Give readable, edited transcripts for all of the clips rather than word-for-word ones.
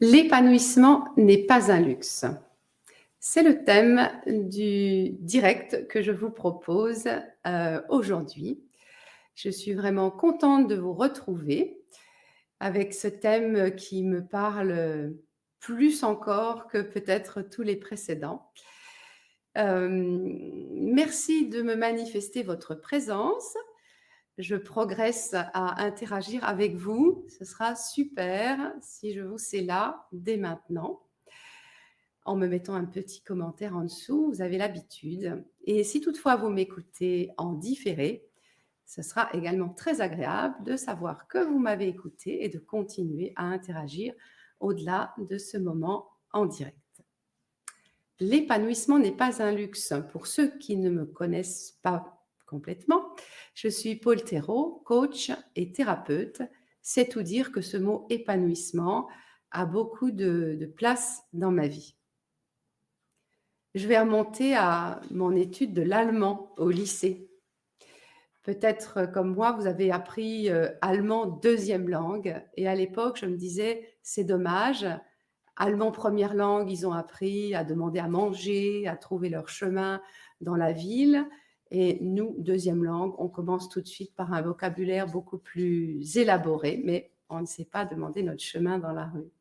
L'épanouissement n'est pas un luxe. C'est le thème du direct que je vous propose aujourd'hui. Je suis vraiment contente de vous retrouver avec ce thème qui me parle plus encore que peut-être tous les précédents. Merci de me manifester votre présence. Je progresse à interagir avec vous. Ce sera super si je vous sais là dès maintenant, en me mettant un petit commentaire en dessous. Vous avez l'habitude. Et si toutefois vous m'écoutez en différé, ce sera également très agréable de savoir que vous m'avez écouté et de continuer à interagir au-delà de ce moment en direct. L'épanouissement n'est pas un luxe. Pour ceux qui ne me connaissent pas complètement, je suis Paul Thérault, coach et thérapeute. C'est tout dire que ce mot épanouissement a beaucoup de place dans ma vie. Je vais remonter à mon étude de l'allemand au lycée. Peut-être comme moi, vous avez appris allemand deuxième langue. Et à l'époque, je me disais, c'est dommage. Allemand première langue, ils ont appris à demander à manger, à trouver leur chemin dans la ville. Et nous, deuxième langue, on commence tout de suite par un vocabulaire beaucoup plus élaboré, mais on ne sait pas demander notre chemin dans la rue.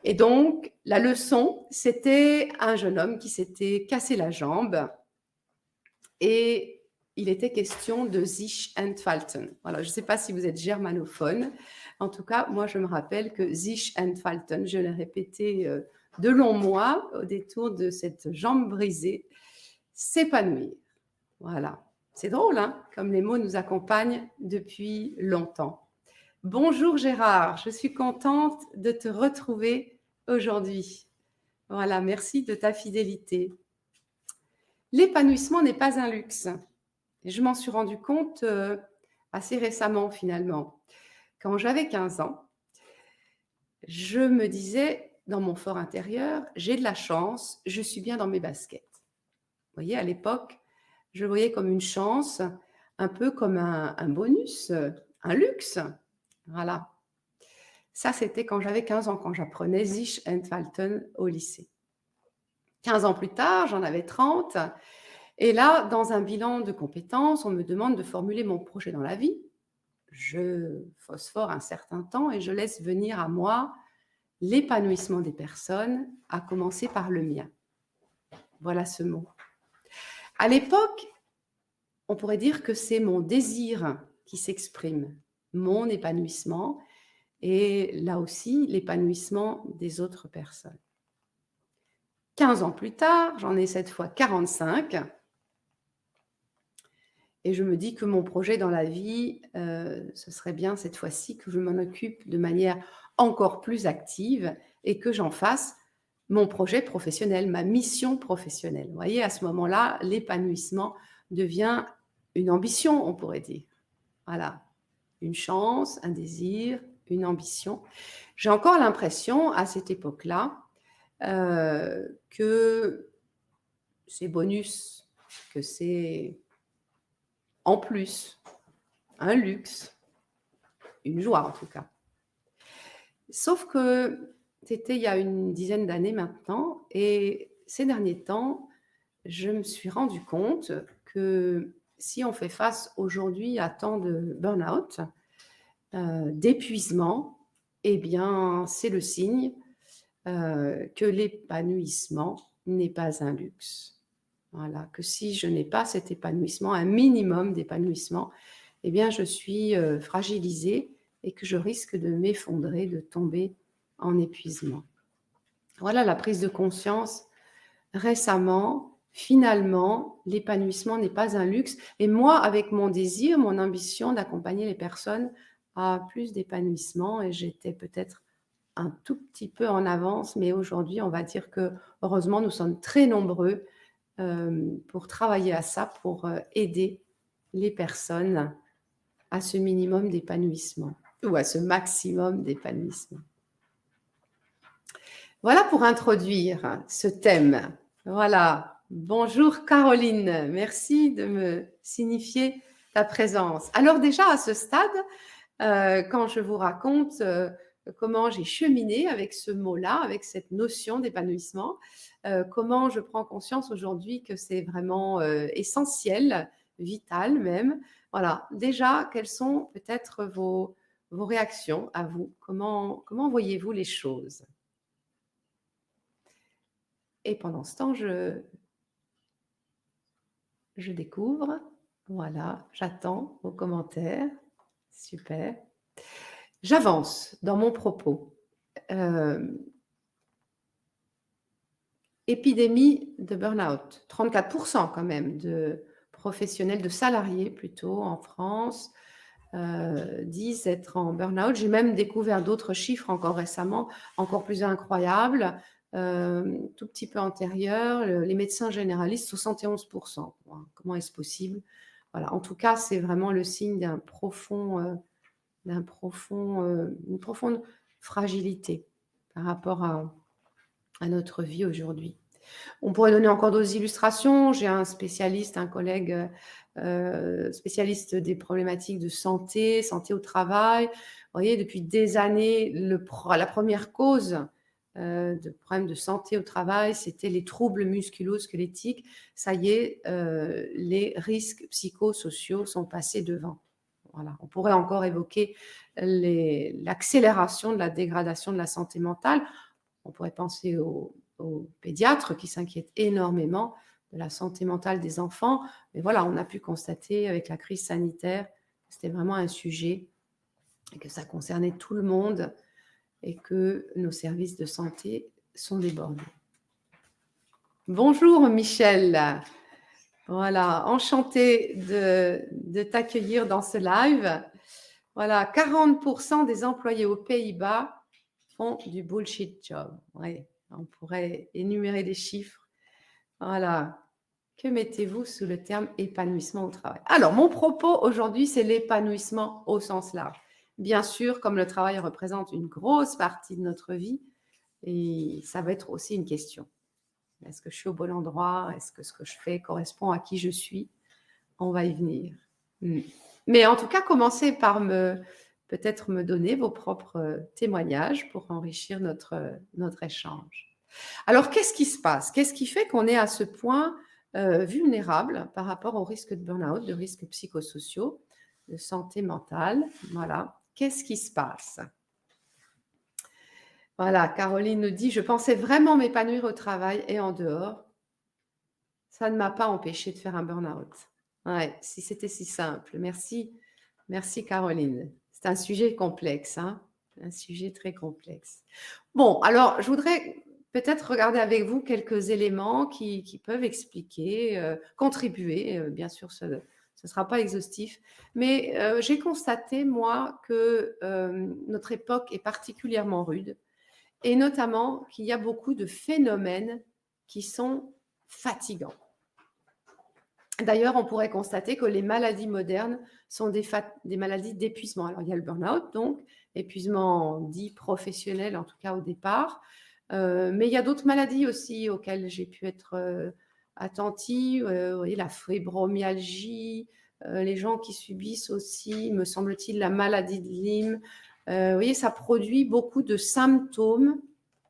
Et donc, la leçon, c'était un jeune homme qui s'était cassé la jambe et il était question de sich entfalten. Voilà, je ne sais pas si vous êtes germanophone. En tout cas, moi, je me rappelle que sich entfalten, je l'ai répété de longs mois au détour de cette jambe brisée, s'épanouir. Voilà. C'est drôle, hein, comme les mots nous accompagnent depuis longtemps. Bonjour Gérard, je suis contente de te retrouver aujourd'hui. Voilà, merci de ta fidélité. L'épanouissement n'est pas un luxe. Je m'en suis rendu compte assez récemment finalement. Quand j'avais 15 ans, je me disais dans mon fort intérieur, j'ai de la chance, je suis bien dans mes baskets. Vous voyez, à l'époque, je le voyais comme une chance, un peu comme un bonus, un luxe. Voilà. Ça, c'était quand j'avais 15 ans, quand j'apprenais sich entfalten au lycée. 15 ans plus tard, j'en avais 30. Et là, dans un bilan de compétences, on me demande de formuler mon projet dans la vie. Je phosphore un certain temps et je laisse venir à moi l'épanouissement des personnes, à commencer par le mien. Voilà ce mot. À l'époque, on pourrait dire que c'est mon désir qui s'exprime, mon épanouissement et là aussi l'épanouissement des autres personnes. 15 ans plus tard, j'en ai cette fois 45 et je me dis que mon projet dans la vie, ce serait bien cette fois-ci que je m'en occupe de manière encore plus active et que j'en fasse mon projet professionnel, ma mission professionnelle. Vous voyez, à ce moment-là, l'épanouissement devient une ambition, on pourrait dire. Voilà, une chance, un désir, une ambition. J'ai encore l'impression, à cette époque-là, que c'est bonus, que c'est en plus un luxe, une joie en tout cas. Sauf que c'était il y a une dizaine d'années maintenant et ces derniers temps, je me suis rendu compte que si on fait face aujourd'hui à tant de burn-out, d'épuisement, eh bien, c'est le signe que l'épanouissement n'est pas un luxe. Voilà, que si je n'ai pas cet épanouissement, un minimum d'épanouissement, eh bien, je suis fragilisée et que je risque de m'effondrer, de tomber en épuisement. Voilà la prise de conscience récemment. Finalement, l'épanouissement n'est pas un luxe. Et moi, avec mon désir, mon ambition d'accompagner les personnes à plus d'épanouissement, et j'étais peut-être un tout petit peu en avance, mais aujourd'hui, on va dire que heureusement, nous sommes très nombreux pour travailler à ça, pour aider les personnes à ce minimum d'épanouissement ou à ce maximum d'épanouissement. Voilà pour introduire ce thème. Voilà. Bonjour Caroline, merci de me signifier ta présence. Alors déjà à ce stade, quand je vous raconte comment j'ai cheminé avec ce mot-là, avec cette notion d'épanouissement, comment je prends conscience aujourd'hui que c'est vraiment, essentiel, vital même. Voilà, déjà, quelles sont peut-être vos réactions à vous? Comment voyez-vous les choses? Et pendant ce temps, je découvre. Voilà, j'attends vos commentaires. Super. J'avance dans mon propos. Hem, épidémie de burn-out. 34 quand même de professionnels, de salariés plutôt en France, disent être en burn-out. J'ai même découvert d'autres chiffres encore récemment, encore plus incroyables, tout petit peu antérieurs. Les médecins généralistes, 71. Waouh, comment est-ce possible? Voilà, en tout cas, c'est vraiment le signe d'une profonde fragilité par rapport à notre vie aujourd'hui. On pourrait donner encore d'autres illustrations. J'ai un spécialiste, un collègue, spécialiste des problématiques de santé au travail. Vous voyez, depuis des années, la première cause, de problèmes de santé au travail, c'était les troubles musculo-squelettiques. Ça y est, les risques psychosociaux sont passés devant. Voilà. On pourrait encore évoquer l'accélération de la dégradation de la santé mentale. On pourrait penser aux pédiatres qui s'inquiètent énormément de la santé mentale des enfants. Mais voilà, on a pu constater avec la crise sanitaire que c'était vraiment un sujet et que ça concernait tout le monde et que nos services de santé sont débordés. Bonjour Michel. Voilà, enchantée de t'accueillir dans ce live. Voilà, 40% des employés aux Pays-Bas font du bullshit job. Oui, on pourrait énumérer des chiffres. Voilà. Que mettez-vous sous le terme épanouissement au travail? Alors, mon propos aujourd'hui, c'est l'épanouissement au sens large. Bien sûr, comme le travail représente une grosse partie de notre vie, et ça va être aussi une question. Est-ce que je suis au bon endroit? Est-ce que ce que je fais correspond à qui je suis? On va y venir. Mais en tout cas, commencez par peut-être me donner vos propres témoignages pour enrichir notre échange. Alors, qu'est-ce qui se passe? Qu'est-ce qui fait qu'on est à ce point vulnérable par rapport au risque de burn-out, de risques psychosociaux, de santé mentale? Voilà. Qu'est-ce qui se passe? Voilà, Caroline nous dit: «Je pensais vraiment m'épanouir au travail et en dehors. Ça ne m'a pas empêché de faire un burn-out». Ouais, si c'était si simple. Merci, merci Caroline. C'est un sujet complexe, hein, un sujet très complexe. Bon, alors je voudrais peut-être regarder avec vous quelques éléments qui peuvent expliquer, contribuer, bien sûr ce ne sera pas exhaustif, mais j'ai constaté moi que, notre époque est particulièrement rude et notamment qu'il y a beaucoup de phénomènes qui sont fatigants. D'ailleurs, on pourrait constater que les maladies modernes sont des maladies d'épuisement. Alors, il y a le burn-out, donc épuisement dit professionnel, en tout cas au départ. Mais il y a d'autres maladies aussi auxquelles j'ai pu être attentive. Vous voyez, la fibromyalgie, les gens qui subissent aussi, me semble-t-il, la maladie de Lyme. Vous voyez, ça produit beaucoup de symptômes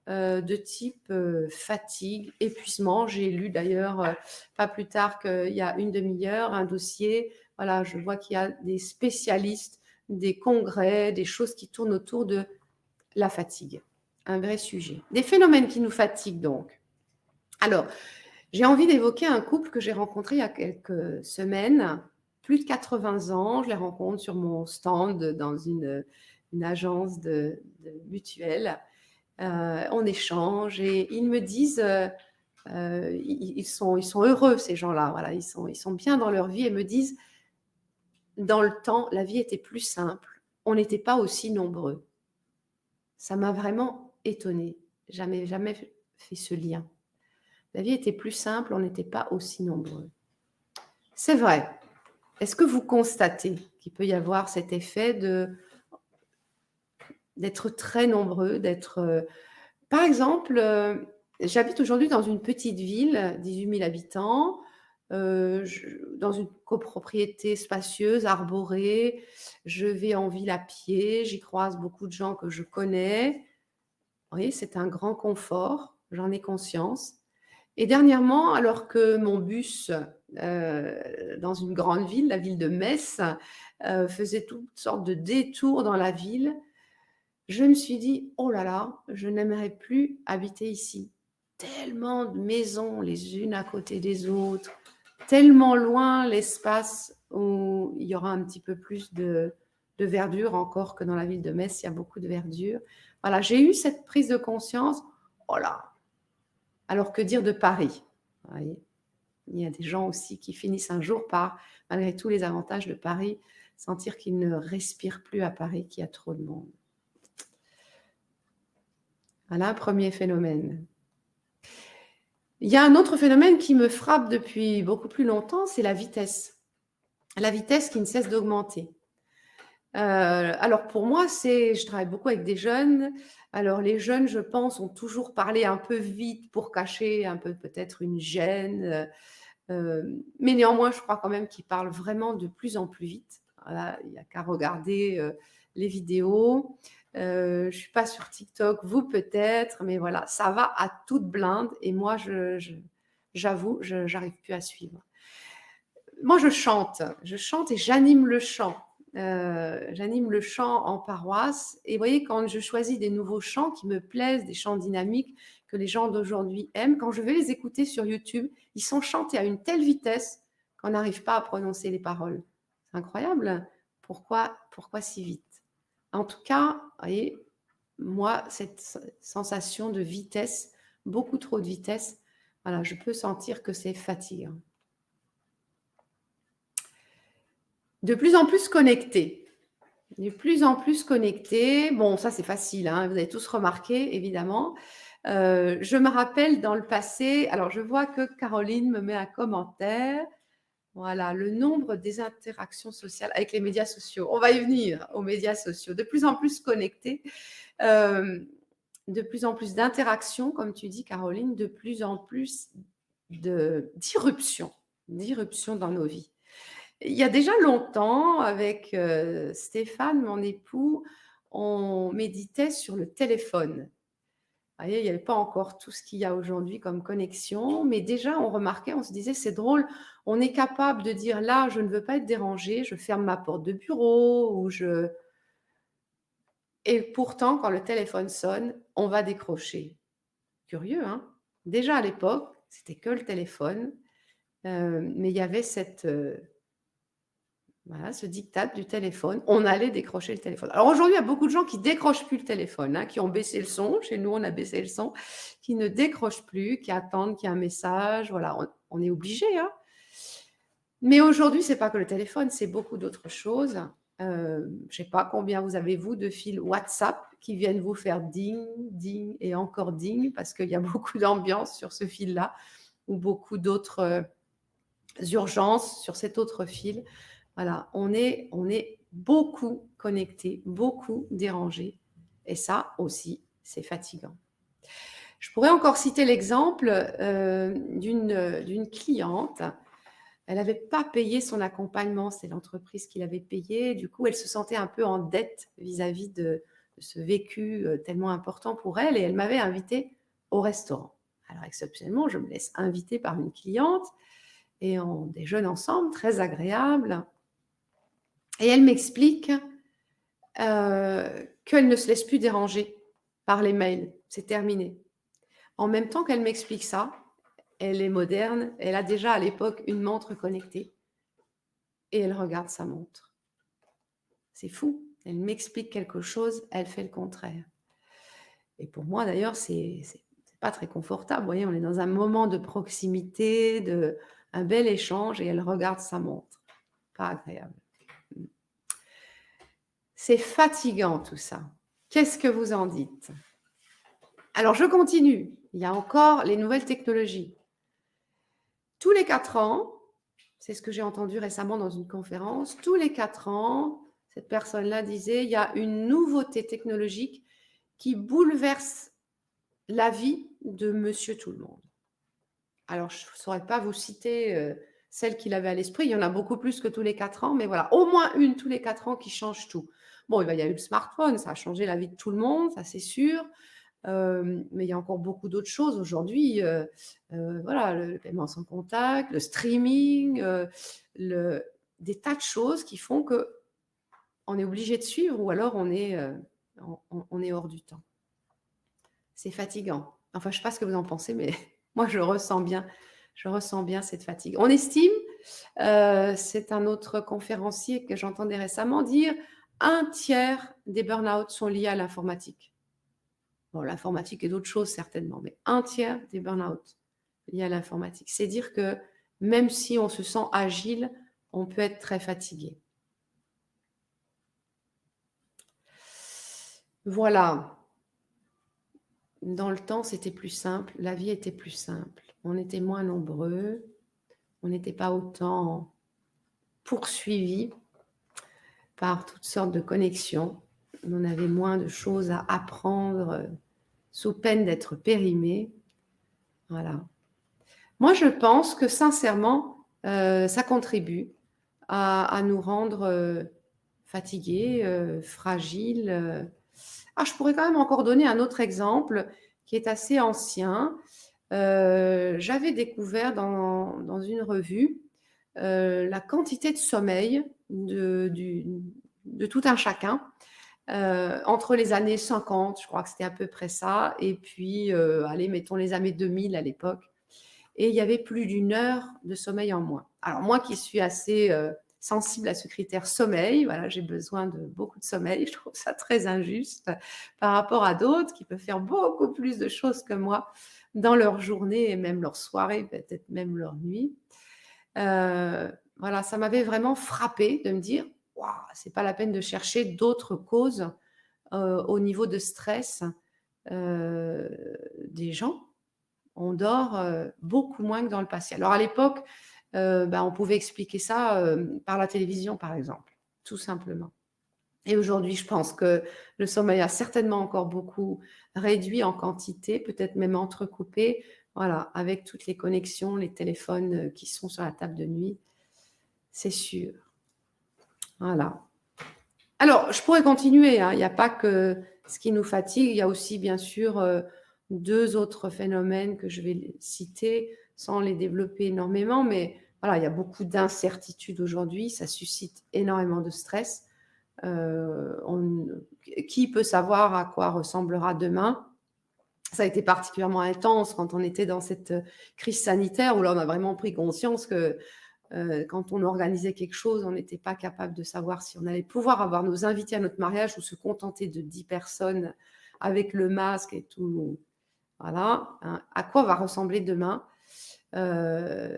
de type fatigue, épuisement. J'ai lu d'ailleurs, pas plus tard qu'il y a une demi-heure, un dossier. Voilà, je vois qu'il y a des spécialistes, des congrès, des choses qui tournent autour de la fatigue. Un vrai sujet. Des phénomènes qui nous fatiguent donc. Alors, j'ai envie d'évoquer un couple que j'ai rencontré il y a quelques semaines, plus de 80 ans. Je les rencontre sur mon stand dans une agence de mutuelle. On échange et ils me disent, ils sont heureux ces gens-là, voilà, ils sont bien dans leur vie et me disent: «Dans le temps, la vie était plus simple, on n'était pas aussi nombreux». Ça m'a vraiment étonnée, jamais fait ce lien. La vie était plus simple, on n'était pas aussi nombreux. C'est vrai. Est-ce que vous constatez qu'il peut y avoir cet effet d'être très nombreux, d'être, par exemple, j'habite aujourd'hui dans une petite ville, 18 000 habitants. dans une copropriété spacieuse, arborée. Je vais en ville à pied, j'y croise beaucoup de gens que je connais. Vous voyez, c'est un grand confort, j'en ai conscience. Et dernièrement, alors que mon bus, dans une grande ville, la ville de Metz, faisait toutes sortes de détours dans la ville, je me suis dit: «Oh là là, je n'aimerais plus habiter ici». Tellement de maisons les unes à côté des autres, tellement loin l'espace où il y aura un petit peu plus de verdure encore que dans la ville de Metz, il y a beaucoup de verdure. Voilà, j'ai eu cette prise de conscience: «Oh là!» Alors que dire de Paris? Vous voyez? Il y a des gens aussi qui finissent un jour par, malgré tous les avantages de Paris, sentir qu'ils ne respirent plus à Paris, qu'il y a trop de monde. Voilà un premier phénomène. Il y a un autre phénomène qui me frappe depuis beaucoup plus longtemps, c'est la vitesse. La vitesse qui ne cesse d'augmenter. Alors pour moi, je travaille beaucoup avec des jeunes. Alors les jeunes, je pense, ont toujours parlé un peu vite pour cacher un peu peut-être une gêne, mais néanmoins, je crois quand même qu'ils parlent vraiment de plus en plus vite. Voilà, il n'y a qu'à regarder, les vidéos. Je ne suis pas sur TikTok, vous peut-être, mais voilà, ça va à toute blinde et moi j'avoue, je j'arrive plus à suivre. Moi, je chante et j'anime le chant en paroisse et vous voyez, quand je choisis des nouveaux chants qui me plaisent, des chants dynamiques que les gens d'aujourd'hui aiment, quand je vais les écouter sur YouTube, ils sont chantés à une telle vitesse qu'on n'arrive pas à prononcer les paroles. C'est incroyable. Pourquoi si vite? En tout cas, vous voyez, moi, cette sensation de vitesse, beaucoup trop de vitesse, voilà, je peux sentir que c'est fatigant. De plus en plus connectés. De plus en plus connectés. Bon, ça, c'est facile, hein, vous avez tous remarqué, évidemment. Je me rappelle dans le passé, alors je vois que Caroline me met un commentaire. Voilà, le nombre des interactions sociales avec les médias sociaux. On va y venir, aux médias sociaux. De plus en plus connectés, de plus en plus d'interactions, comme tu dis, Caroline, de plus en plus d'irruptions dans nos vies. Il y a déjà longtemps, avec Stéphane, mon époux, on méditait sur le téléphone. Vous voyez, il n'y avait pas encore tout ce qu'il y a aujourd'hui comme connexion, mais déjà on remarquait, on se disait: «C'est drôle, on est capable de dire: "Là, je ne veux pas être dérangé, je ferme ma porte de bureau" ou je» et pourtant quand le téléphone sonne, on va décrocher. Curieux, hein? Déjà à l'époque, c'était que le téléphone, mais il y avait voilà, ce diktat du téléphone, on allait décrocher le téléphone. Alors aujourd'hui, il y a beaucoup de gens qui décrochent plus le téléphone, hein, qui ont baissé le son. Chez nous, on a baissé le son, qui ne décrochent plus, qui attendent qu'il y ait un message. Voilà, on est obligé, hein. Mais aujourd'hui, c'est pas que le téléphone, c'est beaucoup d'autres choses. Je sais pas combien vous avez, vous, de fils WhatsApp qui viennent vous faire ding, ding et encore ding, parce qu'il y a beaucoup d'ambiance sur ce fil-là, ou beaucoup d'autres urgences sur cet autre fil. Voilà, on est beaucoup connectés, beaucoup dérangés et ça aussi, c'est fatigant. Je pourrais encore citer l'exemple, d'une cliente. Elle n'avait pas payé son accompagnement, c'est l'entreprise qui l'avait payé. Du coup, elle se sentait un peu en dette vis-à-vis de ce vécu, tellement important pour elle et elle m'avait invitée au restaurant. Alors exceptionnellement, je me laisse inviter par une cliente et on déjeune ensemble, très agréable. Et elle m'explique qu'elle ne se laisse plus déranger par les mails. C'est terminé. En même temps qu'elle m'explique ça, elle est moderne, elle a déjà à l'époque une montre connectée et elle regarde sa montre. C'est fou. Elle m'explique quelque chose, elle fait le contraire. Et pour moi d'ailleurs, c'est pas très confortable. Vous voyez, on est dans un moment de proximité, un bel échange et elle regarde sa montre. Pas agréable. C'est fatigant tout ça. Qu'est-ce que vous en dites? Alors je continue. Il y a encore les nouvelles technologies. Tous les 4 ans, c'est ce que j'ai entendu récemment dans une conférence, tous les 4 ans, cette personne-là disait, il y a une nouveauté technologique qui bouleverse la vie de monsieur tout le monde. Alors je ne saurais pas vous citer celle qu'il avait à l'esprit. Il y en a beaucoup plus que tous les 4 ans, mais voilà, au moins une tous les 4 ans qui change tout. Bon, il y a eu le smartphone, ça a changé la vie de tout le monde, ça c'est sûr. Mais il y a encore beaucoup d'autres choses aujourd'hui. Voilà, le paiement sans contact, le streaming, des tas de choses qui font qu'on est obligé de suivre ou alors on est hors du temps. C'est fatigant. Enfin, je ne sais pas ce que vous en pensez, mais moi, je ressens bien cette fatigue. On estime, c'est un autre conférencier que j'entendais récemment dire, 1/3 des burn-out sont liés à l'informatique. Bon, l'informatique et d'autres choses certainement, mais 1/3 des burn-out liés à l'informatique. C'est dire que même si on se sent agile, on peut être très fatigué. Voilà. Dans le temps, c'était plus simple, la vie était plus simple. On était moins nombreux, on n'était pas autant poursuivis par toutes sortes de connexions. On avait moins de choses à apprendre sous peine d'être périmés. Voilà. Moi, je pense que sincèrement, ça contribue à nous rendre fatigués, fragiles. Ah, je pourrais quand même encore donner un autre exemple qui est assez ancien. J'avais découvert dans une revue la quantité de sommeil de tout un chacun entre les années 50, je crois que c'était à peu près ça, et puis, allez, mettons les années 2000 à l'époque. Et il y avait plus d'1 heure de sommeil en moins. Alors moi qui suis assez sensible à ce critère sommeil, voilà, j'ai besoin de beaucoup de sommeil, je trouve ça très injuste par rapport à d'autres qui peuvent faire beaucoup plus de choses que moi dans leur journée et même leur soirée, peut-être même leur nuit. Voilà, ça m'avait vraiment frappée de me dire: «Waouh, c'est pas la peine de chercher d'autres causes, au niveau de stress, des gens». On dort, beaucoup moins que dans le passé. Alors à l'époque, on pouvait expliquer ça, par la télévision, par exemple, tout simplement. Et aujourd'hui, je pense que le sommeil a certainement encore beaucoup réduit en quantité, peut-être même entrecoupé, voilà, avec toutes les connexions, les téléphones, qui sont sur la table de nuit, c'est sûr. Voilà. Alors, je pourrais continuer, hein. Il n'y a pas que ce qui nous fatigue, il y a aussi bien sûr, 2 autres phénomènes que je vais citer sans les développer énormément, mais voilà, il y a beaucoup d'incertitudes aujourd'hui, ça suscite énormément de stress. On Qui peut savoir à quoi ressemblera demain? Ça a été particulièrement intense quand on était dans cette, crise sanitaire où là, on a vraiment pris conscience que quand on organisait quelque chose, on n'était pas capable de savoir si on allait pouvoir avoir nos invités à notre mariage ou se contenter de 10 personnes avec le masque et tout. Voilà, hein. À quoi va ressembler demain? Heu,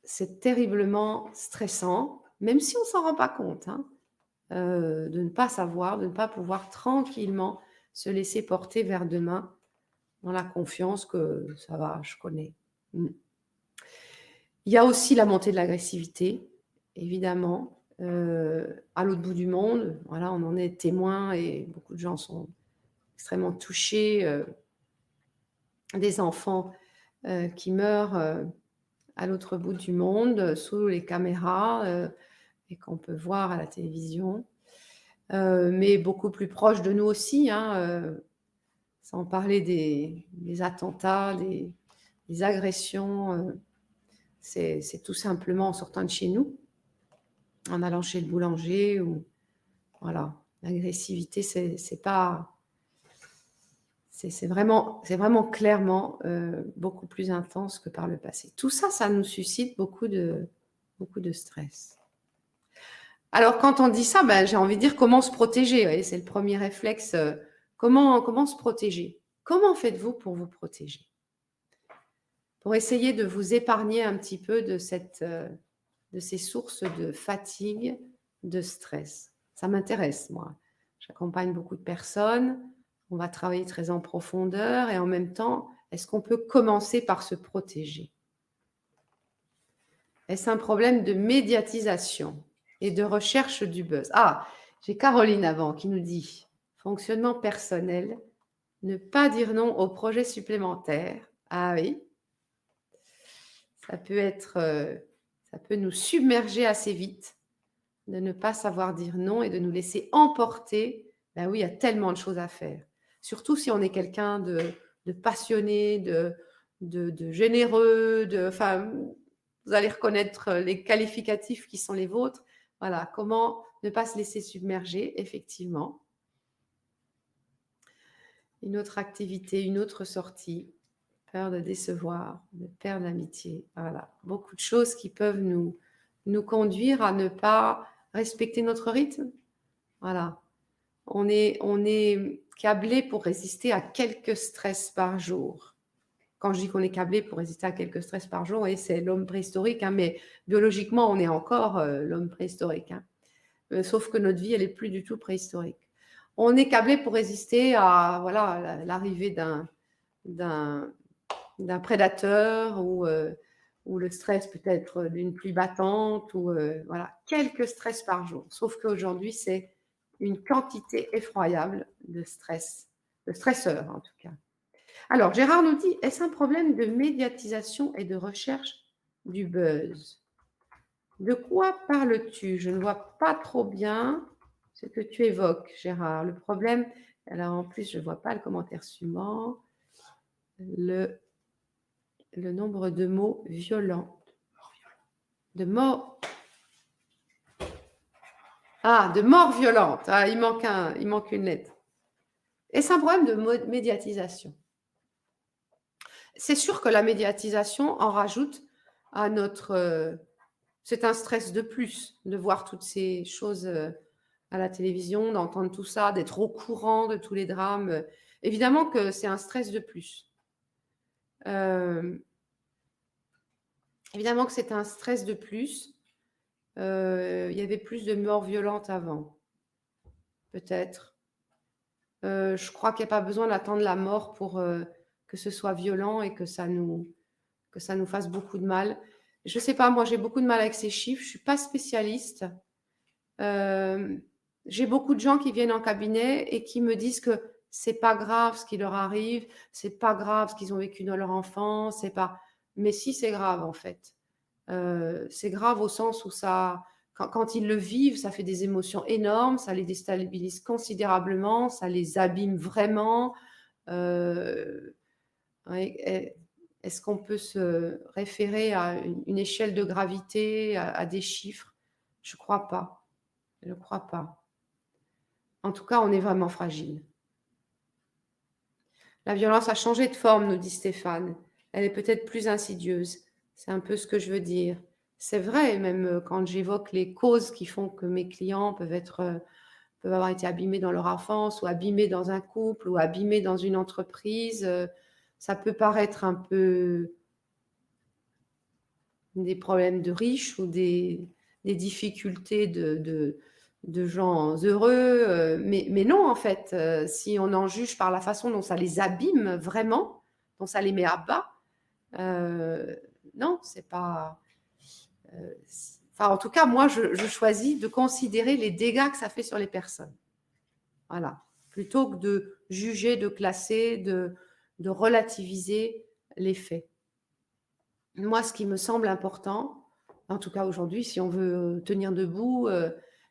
c'est terriblement stressant, même si on ne s'en rend pas compte, hein, de ne pas savoir, de ne pas pouvoir tranquillement se laisser porter vers demain dans la confiance que ça va, je connais. Mmh. Il y a aussi la montée de l'agressivité, évidemment, à l'autre bout du monde. Voilà, on en est témoin et beaucoup de gens sont extrêmement touchés, des enfants, qui meurent, à l'autre bout du monde, sous les caméras, et qu'on peut voir à la télévision. Mais beaucoup plus proche de nous aussi, hein, sans parler des attentats, des agressions, c'est tout simplement en sortant de chez nous, en allant chez le boulanger ou voilà. L'agressivité, c'est pas c'est vraiment clairement, beaucoup plus intense que par le passé. Tout ça, ça nous suscite beaucoup de stress. Alors quand on dit ça, j'ai envie de dire comment se protéger, vous voyez? C'est le premier réflexe, comment se protéger? Comment faites-vous pour vous protéger? Pour essayer de vous épargner un petit peu de ces sources de fatigue, de stress. Ça m'intéresse, moi. J'accompagne beaucoup de personnes, on va travailler très en profondeur et en même temps, est-ce qu'on peut commencer par se protéger? Est-ce un problème de médiatisation et de recherche du buzz? Ah, j'ai Caroline avant qui nous dit: «Fonctionnement personnel, ne pas dire non aux projets supplémentaires». Ah oui, Ça peut nous submerger assez vite, de ne pas savoir dire non et de nous laisser emporter. Ben oui, il y a tellement de choses à faire. Surtout si on est quelqu'un de passionné, de généreux, enfin, vous allez reconnaître les qualificatifs qui sont les vôtres. Voilà, comment ne pas se laisser submerger, effectivement. Une autre activité, une autre sortie, peur de décevoir, de perdre l'amitié. Voilà, beaucoup de choses qui peuvent nous conduire à ne pas respecter notre rythme. Voilà, on est câblé pour résister à quelques stress par jour. Quand je dis qu'on est câblé pour résister à quelques stress par jour, et c'est l'homme préhistorique, hein, mais biologiquement, on est encore l'homme préhistorique. Hein. Sauf que notre vie, elle n'est plus du tout préhistorique. On est câblé pour résister à voilà, l'arrivée d'un prédateur ou le stress peut-être d'une pluie battante ou voilà, quelques stress par jour. Sauf qu'aujourd'hui, c'est une quantité effroyable de stress, de stresseurs en tout cas. Alors, Gérard nous dit, est-ce un problème de médiatisation et de recherche du buzz? De quoi parles-tu? Je ne vois pas trop bien ce que tu évoques, Gérard. Le problème, alors en plus, je ne vois pas le commentaire suivant. Le nombre de mots violents. De morts. Ah, de morts violentes. Ah, il manque une lettre. Est-ce un problème de médiatisation? C'est sûr que la médiatisation en rajoute à notre... c'est un stress de plus de voir toutes ces choses à la télévision, d'entendre tout ça, d'être au courant de tous les drames. Évidemment que c'est un stress de plus. Évidemment que c'est un stress de plus. Il y avait plus de morts violentes avant, peut-être. Je crois qu'il n'y a pas besoin d'attendre la mort pour que ce soit violent et que ça nous fasse beaucoup de mal. Je ne sais pas, moi j'ai beaucoup de mal avec ces chiffres, je ne suis pas spécialiste. J'ai beaucoup de gens qui viennent en cabinet et qui me disent que c'est pas grave ce qui leur arrive, c'est pas grave ce qu'ils ont vécu dans leur enfance, c'est pas... Mais si, c'est grave en fait. C'est grave au sens où quand ils le vivent, ça fait des émotions énormes, ça les déstabilise considérablement, ça les abîme vraiment. Ouais, est-ce qu'on peut se référer à une échelle de gravité, à des chiffres? Je ne crois pas. Je ne crois pas. En tout cas, on est vraiment fragile. La violence a changé de forme, nous dit Stéphane. Elle est peut-être plus insidieuse. C'est un peu ce que je veux dire. C'est vrai, même quand j'évoque les causes qui font que mes clients peuvent avoir été abîmés dans leur enfance, ou abîmés dans un couple, ou abîmés dans une entreprise, ça peut paraître un peu des problèmes de riches ou des difficultés de gens heureux, mais non, en fait, si on en juge par la façon dont ça les abîme vraiment, dont ça les met à bas, non, c'est pas... Enfin, en tout cas, moi, je choisis de considérer les dégâts que ça fait sur les personnes. Voilà. Plutôt que de juger, de classer, de relativiser les faits. Moi, ce qui me semble important, en tout cas aujourd'hui, si on veut tenir debout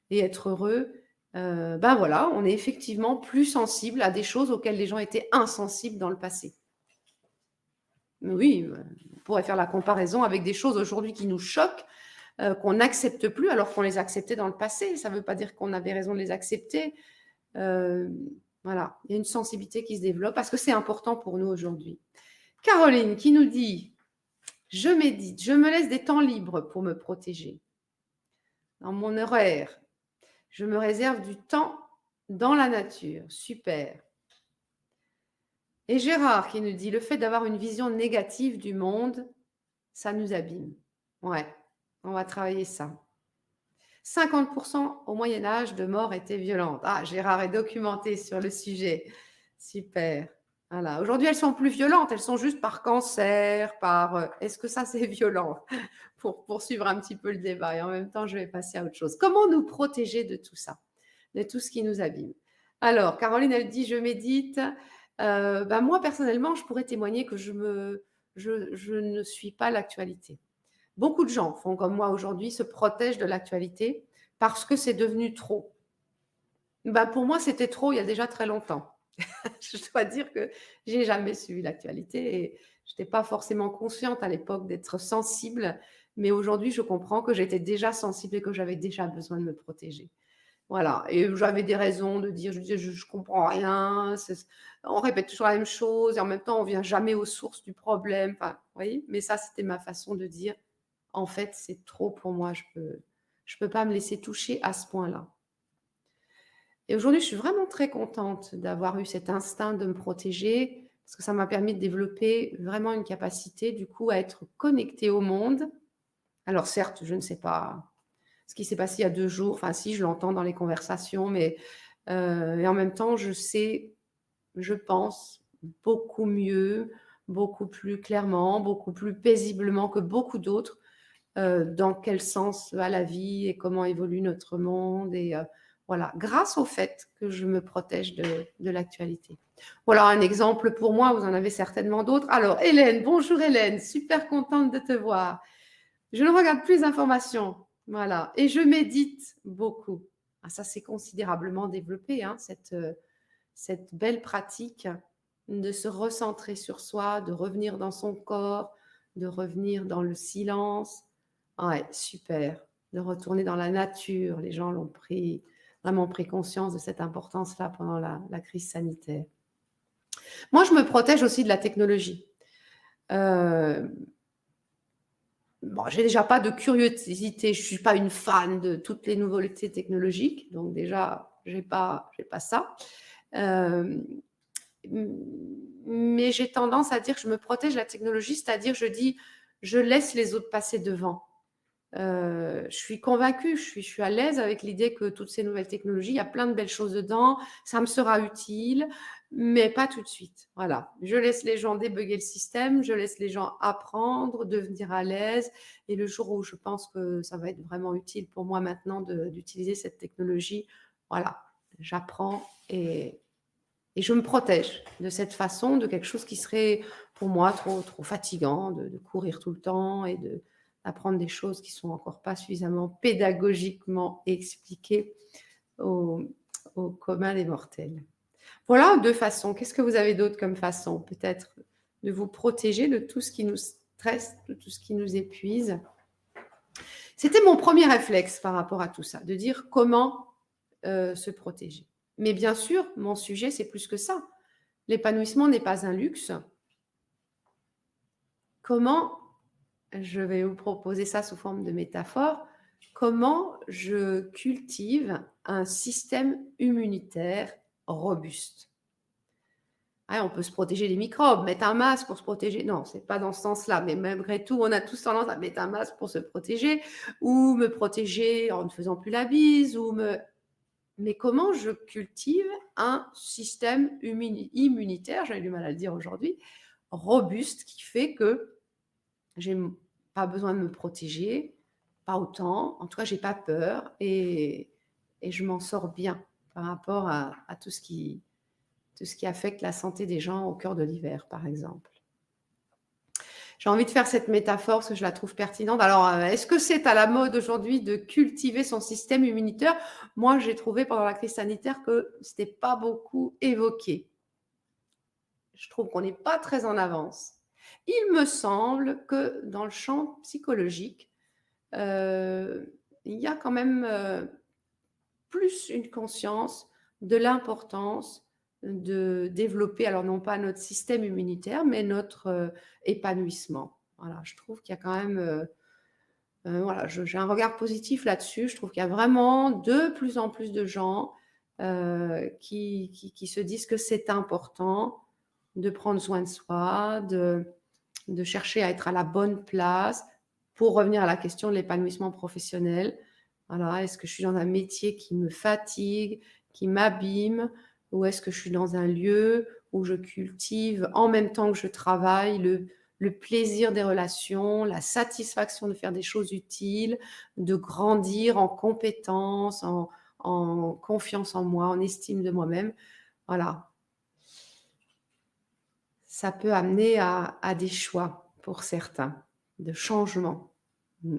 et être heureux, ben voilà, on est effectivement plus sensible à des choses auxquelles les gens étaient insensibles dans le passé. Mais oui, on pourrait faire la comparaison avec des choses aujourd'hui qui nous choquent, qu'on n'accepte plus alors qu'on les acceptait dans le passé. Ça ne veut pas dire qu'on avait raison de les accepter. Voilà, il y a une sensibilité qui se développe parce que c'est important pour nous aujourd'hui. Caroline qui nous dit... Je médite, je me laisse des temps libres pour me protéger. Dans mon horaire, je me réserve du temps dans la nature. Super. Et Gérard qui nous dit, le fait d'avoir une vision négative du monde, ça nous abîme. Ouais, on va travailler ça. 50% au Moyen-Âge de morts étaient violentes. Ah, Gérard est documenté sur le sujet. Super. Voilà. Aujourd'hui, elles sont plus violentes. Elles sont juste par cancer, par... Est-ce que ça, c'est violent? Pour poursuivre un petit peu le débat. Et en même temps, je vais passer à autre chose. Comment nous protéger de tout ça, de tout ce qui nous abîme? Alors, Caroline, elle dit, je médite. Ben moi, personnellement, je pourrais témoigner que je ne suis pas l'actualité. Beaucoup de gens font comme moi aujourd'hui, se protègent de l'actualité parce que c'est devenu trop. Bah, pour moi, c'était trop il y a déjà très longtemps. Je dois dire que j'ai jamais suivi l'actualité et je n'étais pas forcément consciente à l'époque d'être sensible, mais aujourd'hui, je comprends que j'étais déjà sensible et que j'avais déjà besoin de me protéger. Voilà, et j'avais des raisons de dire, je disais: «Je comprends rien, on répète toujours la même chose et en même temps, on vient jamais aux sources du problème», enfin, vous voyez? Mais ça, c'était ma façon de dire: «En fait, c'est trop pour moi, je peux pas me laisser toucher à ce point-là». Et aujourd'hui, je suis vraiment très contente d'avoir eu cet instinct de me protéger, parce que ça m'a permis de développer vraiment une capacité, du coup, à être connectée au monde. Alors certes, je ne sais pas ce qui s'est passé il y a 2 jours, enfin si, je l'entends dans les conversations, mais et en même temps, je sais, je pense, beaucoup mieux, beaucoup plus clairement, beaucoup plus paisiblement que beaucoup d'autres, dans quel sens va la vie et comment évolue notre monde et voilà, grâce au fait que je me protège de l'actualité. Voilà un exemple pour moi, vous en avez certainement d'autres. Alors Hélène, bonjour Hélène, super contente de te voir. Je ne regarde plus les informations, voilà, et je médite beaucoup. Ah, ça s'est considérablement développé, hein, cette belle pratique de se recentrer sur soi, de revenir dans son corps, de revenir dans le silence. Ouais, super. De retourner dans la nature. Les gens l'ont vraiment pris conscience de cette importance-là pendant la crise sanitaire. Moi, je me protège aussi de la technologie. Euh, bon, j'ai déjà pas de curiosité, je suis pas une fan de toutes les nouveautés technologiques, donc déjà, j'ai pas ça. Euh, mais j'ai tendance à dire que je me protège de la technologie, c'est-à-dire je dis, je laisse les autres passer devant. Je suis convaincue, je suis à l'aise avec l'idée que toutes ces nouvelles technologies, il y a plein de belles choses dedans, ça me sera utile, mais pas tout de suite. Voilà, je laisse les gens débugger le système, je laisse les gens apprendre, devenir à l'aise, et le jour où je pense que ça va être vraiment utile pour moi maintenant d'utiliser cette technologie, voilà, j'apprends et je me protège de cette façon, de quelque chose qui serait pour moi trop fatigant, de courir tout le temps et d'apprendre des choses qui sont encore pas suffisamment pédagogiquement expliquées au, au commun des mortels. Voilà 2 façons. Qu'est-ce que vous avez d'autre comme façon? Peut-être de vous protéger de tout ce qui nous stresse, de tout ce qui nous épuise. C'était mon premier réflexe par rapport à tout ça, de dire comment se protéger. Mais bien sûr, mon sujet, c'est plus que ça. L'épanouissement n'est pas un luxe. Comment, je vais vous proposer ça sous forme de métaphore, comment je cultive un système immunitaire robuste? Ah, on peut se protéger des microbes, mettre un masque pour se protéger. Non, c'est pas dans ce sens-là. Mais malgré tout, on a tous tendance à mettre un masque pour se protéger ou me protéger en ne faisant plus la bise Mais comment je cultive un système immunitaire, j'avais du mal à le dire aujourd'hui, robuste, qui fait que j'ai pas besoin de me protéger, pas autant, en tout cas, j'ai pas peur et je m'en sors bien par rapport à tout ce qui affecte la santé des gens au cœur de l'hiver, par exemple. J'ai envie de faire cette métaphore parce que je la trouve pertinente. Alors, est-ce que c'est à la mode aujourd'hui de cultiver son système immunitaire? Moi, j'ai trouvé pendant la crise sanitaire que ce n'était pas beaucoup évoqué. Je trouve qu'on n'est pas très en avance. Il me semble que dans le champ psychologique, il y a quand même plus une conscience de l'importance de développer, alors non pas notre système immunitaire, mais notre épanouissement. Voilà, je trouve qu'il y a quand même, voilà, j'ai un regard positif là-dessus. Je trouve qu'il y a vraiment de plus en plus de gens qui se disent que c'est important de prendre soin de soi, de chercher à être à la bonne place pour revenir à la question de l'épanouissement professionnel. Voilà, est-ce que je suis dans un métier qui me fatigue, qui m'abîme, ou est-ce que je suis dans un lieu où je cultive en même temps que je travaille le plaisir des relations, la satisfaction de faire des choses utiles, de grandir en compétences, en confiance en moi, en estime de moi-même. Voilà, ça peut amener à des choix pour certains, de changement. Mmh.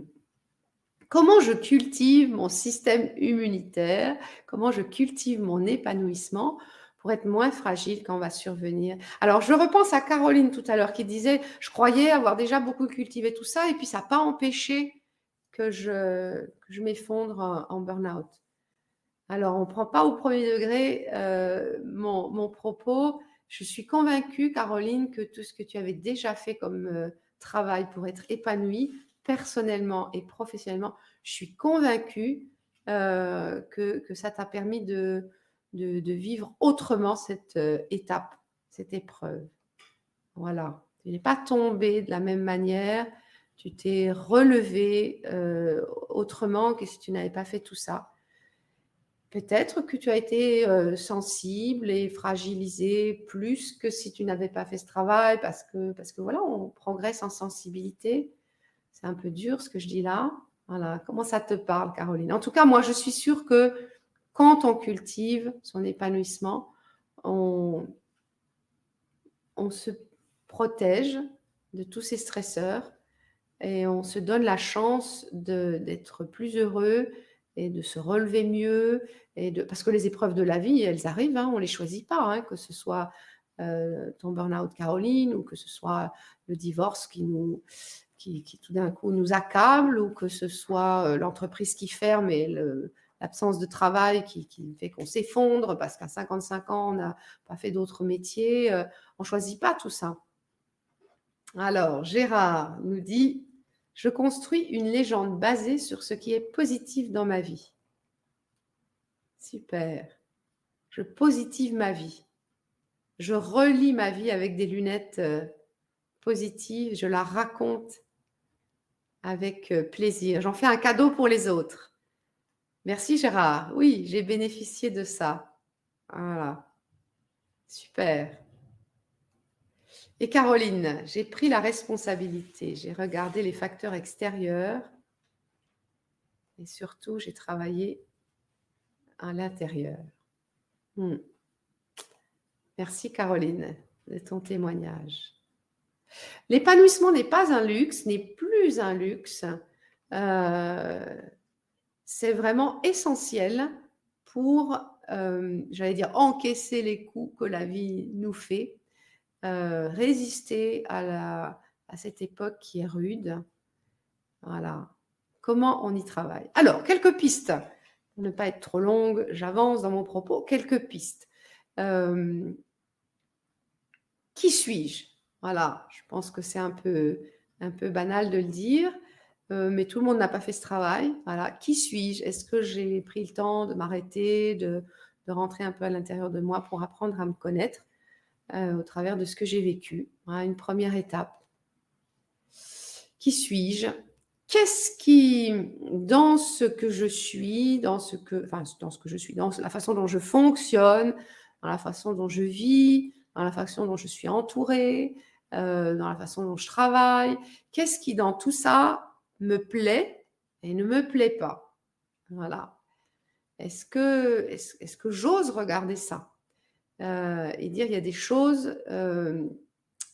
Comment je cultive mon système immunitaire? Comment je cultive mon épanouissement pour être moins fragile quand va survenir? Alors, je repense à Caroline tout à l'heure qui disait: «Je croyais avoir déjà beaucoup cultivé tout ça et puis ça n'a pas empêché que je m'effondre en burn-out». Alors, on ne prend pas au premier degré mon propos. Je suis convaincue, Caroline, que tout ce que tu avais déjà fait comme travail pour être épanouie, personnellement et professionnellement, je suis convaincue que ça t'a permis de vivre autrement cette étape, cette épreuve. Voilà. Tu n'es pas tombée de la même manière, tu t'es relevée autrement que si tu n'avais pas fait tout ça. Peut-être que tu as été sensible et fragilisée plus que si tu n'avais pas fait ce travail parce que voilà, on progresse en sensibilité. C'est un peu dur ce que je dis là. Voilà, comment ça te parle, Caroline? En tout cas, moi, je suis sûre que quand on cultive son épanouissement, on on se protège de tous ces stresseurs et on se donne la chance d'être plus heureux et de se relever mieux parce que les épreuves de la vie, elles arrivent, hein, on ne les choisit pas, hein, que ce soit ton burn-out, Caroline, ou que ce soit le divorce qui tout d'un coup nous accable, ou que ce soit l'entreprise qui ferme et l'absence de travail qui fait qu'on s'effondre parce qu'à 55 ans, on n'a pas fait d'autres métiers. On ne choisit pas tout ça. Alors, Gérard nous dit: «Je construis une légende basée sur ce qui est positif dans ma vie». Super. Je positive ma vie. Je relis ma vie avec des lunettes positives. Je la raconte avec plaisir. J'en fais un cadeau pour les autres. Merci Gérard. Oui, j'ai bénéficié de ça. Voilà. Super. Et Caroline, j'ai pris la responsabilité. J'ai regardé les facteurs extérieurs et surtout, j'ai travaillé à l'intérieur. Merci Caroline de ton témoignage. L'épanouissement n'est pas un luxe, n'est plus un luxe. C'est vraiment essentiel pour, j'allais dire, encaisser les coups que la vie nous fait, résister à cette époque qui est rude. Voilà. Comment on y travaille? Alors, quelques pistes. Pour ne pas être trop longue, j'avance dans mon propos. Quelques pistes. Qui suis-je? Voilà, je pense que c'est un peu banal de le dire, mais tout le monde n'a pas fait ce travail. Voilà, qui suis-je? Est-ce que j'ai pris le temps de m'arrêter, de rentrer un peu à l'intérieur de moi pour apprendre à me connaître au travers de ce que j'ai vécu? Voilà, une première étape. Qui suis-je? Qu'est-ce qui, dans ce que je suis, dans ce que je suis, dans la façon dont je fonctionne, dans la façon dont je vis, dans la façon dont je suis entourée, dans la façon dont je travaille, qu'est-ce qui, dans tout ça, me plaît et ne me plaît pas? Voilà. Est-ce que j'ose regarder ça? Et dire: «Il y a des choses,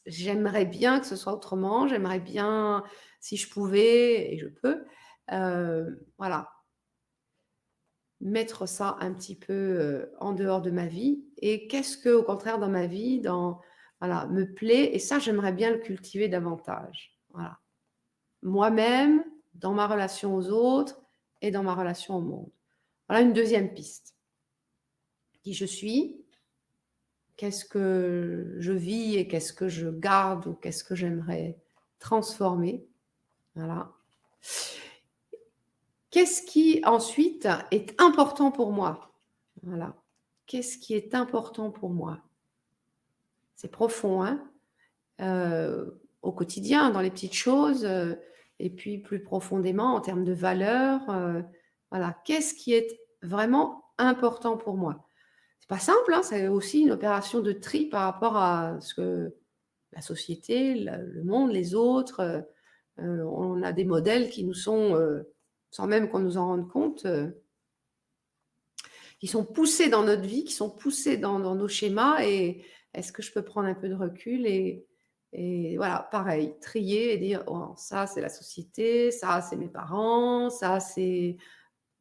j'aimerais bien que ce soit autrement, j'aimerais bien si je pouvais et je peux». Voilà, mettre ça un petit peu, en dehors de ma vie et qu'est-ce que, au contraire, dans ma vie, voilà, me plaît et ça, j'aimerais bien le cultiver davantage. Voilà. Moi-même, dans ma relation aux autres et dans ma relation au monde. Voilà une deuxième piste. Qui je suis? Qu'est-ce que je vis et qu'est-ce que je garde ou qu'est-ce que j'aimerais transformer? Voilà. Qu'est-ce qui ensuite est important pour moi? Voilà. Qu'est-ce qui est important pour moi? C'est profond, hein? Au quotidien, dans les petites choses, et puis plus profondément en termes de valeurs, voilà. Qu'est-ce qui est vraiment important pour moi? C'est pas simple, hein, c'est aussi une opération de tri par rapport à ce que la société, le monde, les autres, on a des modèles qui nous sont, sans même qu'on nous en rende compte, qui sont poussés dans notre vie, qui sont poussés dans nos schémas et est-ce que je peux prendre un peu de recul Et voilà, pareil, trier et dire: «Oh, ça, c'est la société, ça, c'est mes parents, ça, c'est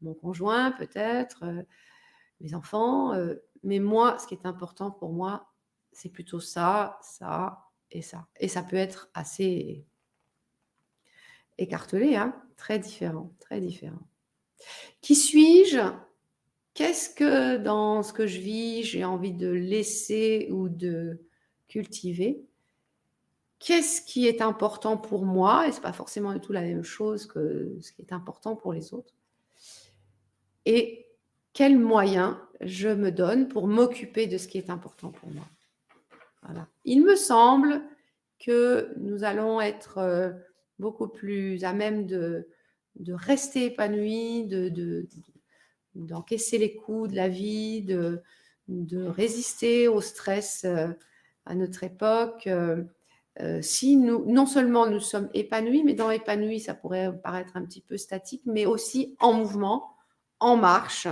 mon conjoint peut-être, mes enfants, mais moi, ce qui est important pour moi, c'est plutôt ça, ça et ça». Et ça peut être assez écartelé, hein, très différent, très différent. Qui suis-je? Qu'est-ce que dans ce que je vis, j'ai envie de laisser ou de cultiver? Qu'est-ce qui est important pour moi? Et c'est pas forcément du tout la même chose que ce qui est important pour les autres. Et quels moyens je me donne pour m'occuper de ce qui est important pour moi? Voilà. Il me semble que nous allons être, beaucoup plus à même de rester épanouis, d'encaisser les coups de la vie, de résister au stress, à notre époque, si nous non seulement nous sommes épanouis, mais dans épanoui, ça pourrait paraître un petit peu statique, mais aussi en mouvement, en marche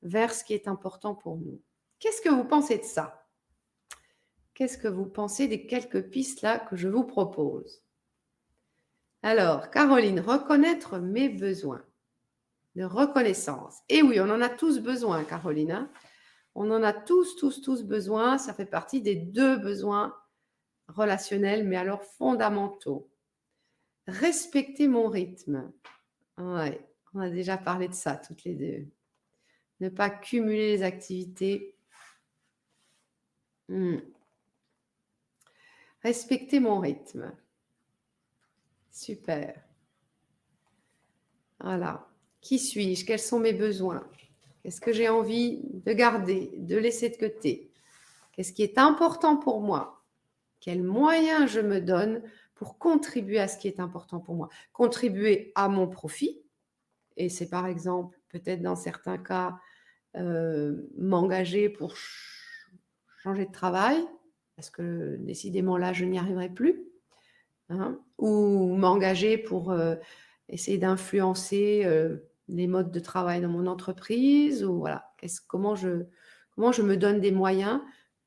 vers ce qui est important pour nous. Qu'est-ce que vous pensez de ça? Qu'est-ce que vous pensez des quelques pistes là que je vous propose? Alors, Caroline, reconnaître mes besoins, de reconnaissance. Et oui, on en a tous besoin, Caroline, hein. On en a tous, tous, tous besoin. Ça fait partie des 2 besoins relationnels, mais alors fondamentaux. Respecter mon rythme. Ouais, on a déjà parlé de ça toutes les 2. Ne pas cumuler les activités. Mmh. Respecter mon rythme. Super. Voilà. Qui suis-je? Quels sont mes besoins? Qu'est-ce que j'ai envie de garder, de laisser de côté? Qu'est-ce qui est important pour moi? Quels moyens je me donne pour contribuer à ce qui est important pour moi? Contribuer à mon profit, et c'est par exemple, peut-être dans certains cas, m'engager pour changer de travail, parce que décidément là, je n'y arriverai plus, hein, ou m'engager pour, essayer d'influencer, les modes de travail dans mon entreprise, ou voilà. Comment je me donne des moyens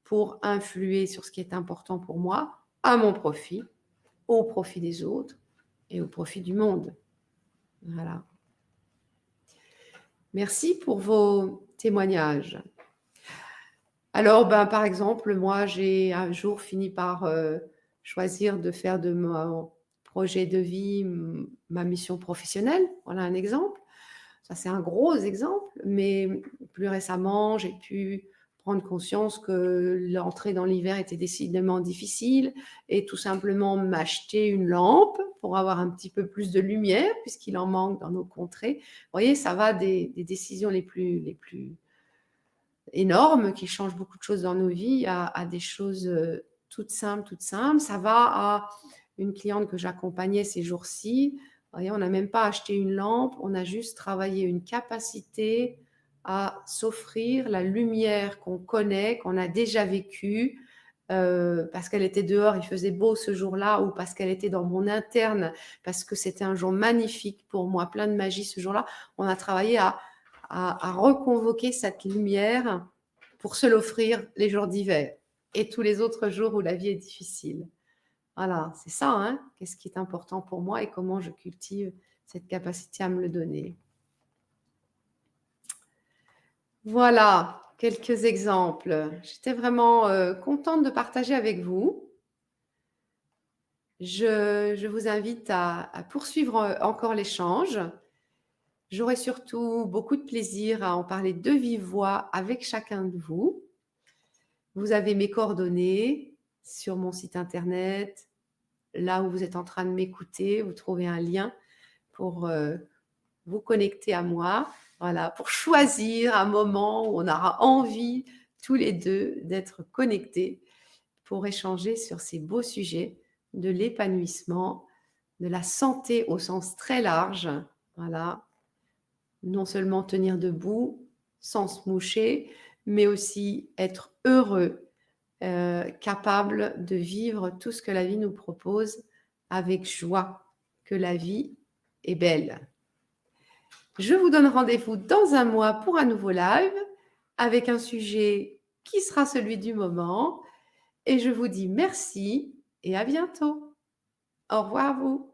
pour influer sur ce qui est important pour moi, à mon profit, au profit des autres et au profit du monde. Voilà. Merci pour vos témoignages. Alors, ben, par exemple, moi, j'ai un jour fini par, choisir de faire de mon projet de vie, ma mission professionnelle. Voilà un exemple. Ça, c'est un gros exemple, mais plus récemment, j'ai pu prendre conscience que l'entrée dans l'hiver était décidément difficile et tout simplement m'acheter une lampe pour avoir un petit peu plus de lumière puisqu'il en manque dans nos contrées. Vous voyez, ça va des décisions les plus énormes qui changent beaucoup de choses dans nos vies à des choses, toutes simples, toutes simples. Ça va à une cliente que j'accompagnais ces jours-ci. Vous voyez, on n'a même pas acheté une lampe, on a juste travaillé une capacité à s'offrir la lumière qu'on connaît, qu'on a déjà vécue, parce qu'elle était dehors, il faisait beau ce jour-là, ou parce qu'elle était dans mon interne, parce que c'était un jour magnifique pour moi, plein de magie ce jour-là. On a travaillé à reconvoquer cette lumière pour se l'offrir les jours d'hiver et tous les autres jours où la vie est difficile. Voilà, c'est ça, hein, qu'est-ce qui est important pour moi et comment je cultive cette capacité à me le donner. Voilà, quelques exemples. J'étais vraiment, contente de partager avec vous. Je vous invite à poursuivre, encore l'échange. J'aurai surtout beaucoup de plaisir à en parler de vive voix avec chacun de vous. Vous avez mes coordonnées sur mon site internet. Là où vous êtes en train de m'écouter, vous trouvez un lien pour, vous connecter à moi. Voilà, pour choisir un moment où on aura envie tous les 2 d'être connectés pour échanger sur ces beaux sujets de l'épanouissement, de la santé au sens très large. Voilà, non seulement tenir debout sans se moucher, mais aussi être heureux, capable de vivre tout ce que la vie nous propose avec joie, que la vie est belle. Je vous donne rendez-vous dans un mois pour un nouveau live avec un sujet qui sera celui du moment et je vous dis merci et à bientôt. Au revoir à vous.